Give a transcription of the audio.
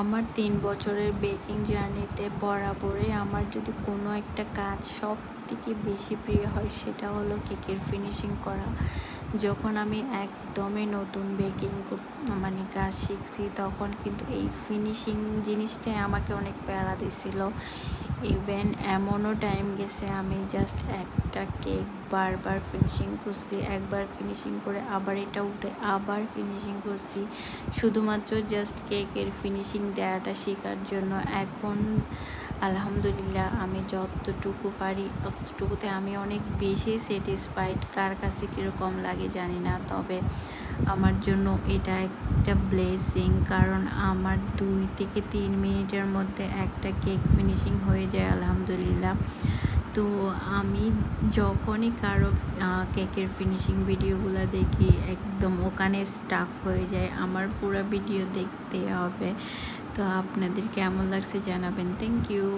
আমার ৩ বছরের বেকিং জার্নিতে বরাবরই আমার যদি কোনো একটা কাজ সবথেকে বেশি প্রিয় হয় সেটা হলো কেকের ফিনিশিং করা। যখন আমি একদমই নতুন বেকিং মানে কাজ শিখছি তখন কিন্তু এই ফিনিশিং জিনিসটাই আমাকে অনেক প্যারা দিছিল। ইভেন এমনও টাইম গেছে আমি জাস্ট একটা কেক বারবার ফিনিশিং করছি, একবার ফিনিশিং করে আবার এটা উঠে আবার ফিনিশিং করছি, শুধুমাত্র জাস্ট কেকের ফিনিশিং দেওয়াটা শেখার জন্য। এখন আলহামদুলিল্লাহ আমি যতটুকু পারি ততটুকুতে আমি অনেক বেশি স্যাটিসফাইড। কার কাছে কীরকম লাগে জানি না, তবে আমার জন্য এটা একটা ব্লেসিং, কারণ আমার 2 থেকে 3 মিনিটের মধ্যে একটা কেক ফিনিশিং হয়ে যায় আলহামদুলিল্লাহ। তো আমি যখনই কারো কেকের ফিনিশিং ভিডিওগুলো দেখি একদম ওখানে স্টাক হয়ে যায়, আমার পুরো ভিডিও দেখতে হবে। তো আপনাদের কেমন লাগছে জানাবেন। Thank you.